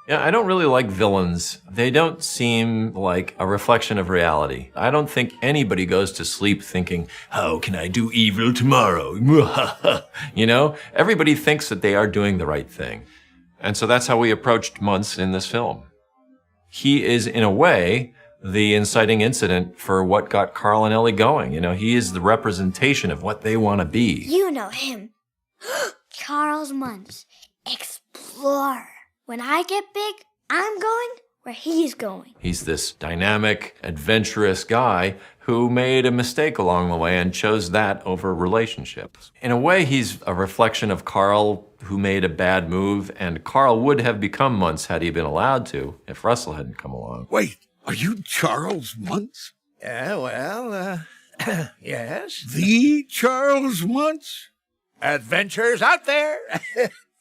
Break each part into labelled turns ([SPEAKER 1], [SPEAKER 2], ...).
[SPEAKER 1] Yeah, I don't really like villains. They don't seem like a reflection of reality. I don't think anybody goes to sleep thinking, how can I do evil tomorrow? You know, everybody thinks that they are doing the right thing. And so that's how we approached Muntz in this film. He is, in a way, the inciting incident for what got Carl and Ellie going. You know, he is the representation of what they want to be.
[SPEAKER 2] You know him. Charles Muntz, explorer. When I get big, I'm going where he's going.
[SPEAKER 1] He's this dynamic, adventurous guy who made a mistake along the way and chose that over relationships. In a way, he's a reflection of Carl, who made a bad move, and Carl would have become Muntz had he been allowed to, if Russell hadn't come along.
[SPEAKER 3] Wait, are you Charles Muntz?
[SPEAKER 4] Yes.
[SPEAKER 3] The Charles Muntz?
[SPEAKER 4] Adventures out there.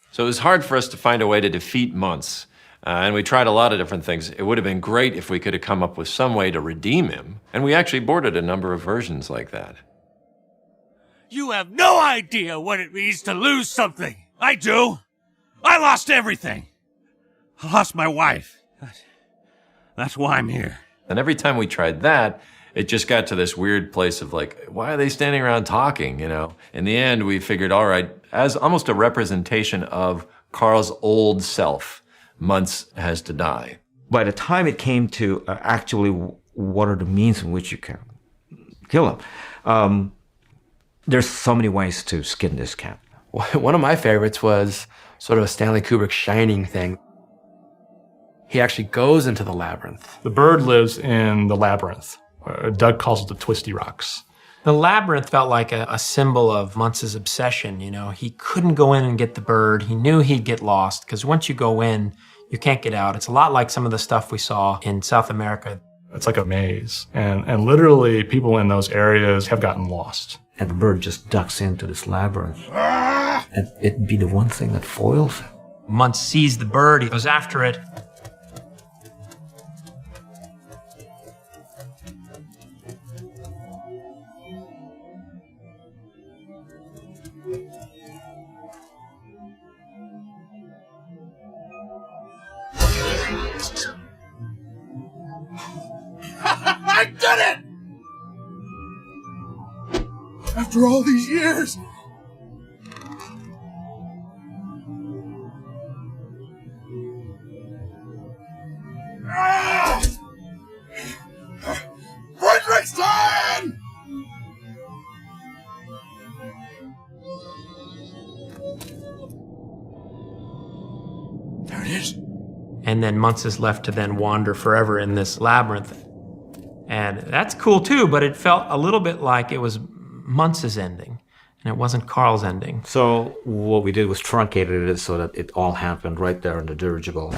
[SPEAKER 1] So it was hard for us to find a way to defeat Muntz. And we tried a lot of different things. It would have been great if we could have come up with some way to redeem him. And we actually boarded a number of versions like that.
[SPEAKER 5] You have no idea what it means to lose something. I do. I lost everything. I lost my wife. That's why I'm here.
[SPEAKER 1] And every time we tried that, it just got to this weird place of like, why are they standing around talking, you know? In the end, we figured, all right, as almost a representation of Carl's old self, Muntz has to die.
[SPEAKER 6] By the time it came to actually what are the means in which you can kill him, there's so many ways to skin this cat.
[SPEAKER 7] One of my favorites was sort of a Stanley Kubrick Shining thing. He actually goes into the labyrinth.
[SPEAKER 8] The bird lives in the labyrinth. Doug calls it the Twisty Rocks.
[SPEAKER 9] The labyrinth felt like a symbol of Muntz's obsession, you know. He couldn't go in and get the bird. He knew he'd get lost, because once you go in, you can't get out. It's a lot like some of the stuff we saw in South America.
[SPEAKER 8] It's like a maze. And literally, people in those areas have gotten lost.
[SPEAKER 6] And the bird just ducks into this labyrinth. And it'd be the one thing that foils him.
[SPEAKER 9] Muntz sees the bird. He goes after it.
[SPEAKER 3] I did it! After all these years! Frederickson! There it is.
[SPEAKER 9] And then Muntz is left to then wander forever in this labyrinth. And that's cool too, but it felt a little bit like it was Muntz's ending, and it wasn't Carl's ending.
[SPEAKER 6] So what we did was truncated it so that it all happened right there in the dirigible.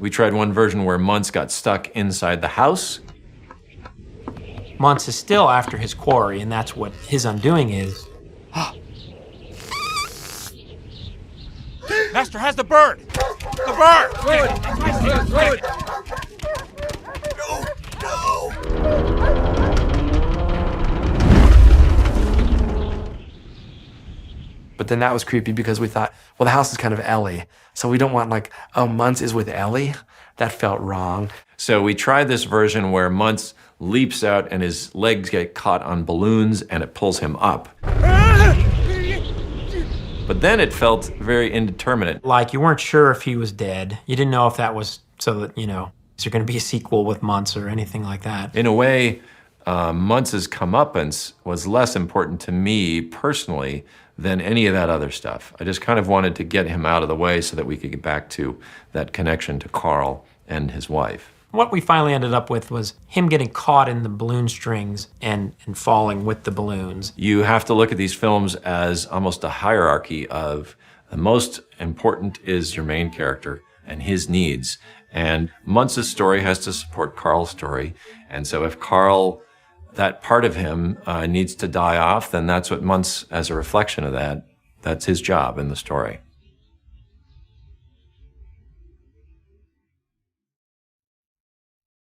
[SPEAKER 1] We tried one version where Muntz got stuck inside the house.
[SPEAKER 9] Muntz is still after his quarry, and that's what his undoing is.
[SPEAKER 5] Master has the bird! The bird!
[SPEAKER 3] Throw it! Throw it! No!
[SPEAKER 7] But then that was creepy because we thought, well, the house is kind of Ellie. So we don't want like, oh, Muntz is with Ellie. That felt wrong.
[SPEAKER 1] So we tried this version where Muntz leaps out and his legs get caught on balloons and it pulls him up. But then it felt very indeterminate.
[SPEAKER 9] Like you weren't sure if he was dead. You didn't know if that was so that, you know, is there going to be a sequel with Muntz or anything like that?
[SPEAKER 1] In a way, Muntz's comeuppance was less important to me personally than any of that other stuff. I just kind of wanted to get him out of the way so that we could get back to that connection to Carl and his wife.
[SPEAKER 9] What we finally ended up with was him getting caught in the balloon strings and falling with the balloons.
[SPEAKER 1] You have to look at these films as almost a hierarchy of the most important is your main character and his needs. And Muntz's story has to support Carl's story. And so if Carl, that part of him needs to die off, then that's what Muntz, as a reflection of that, that's his job in the story.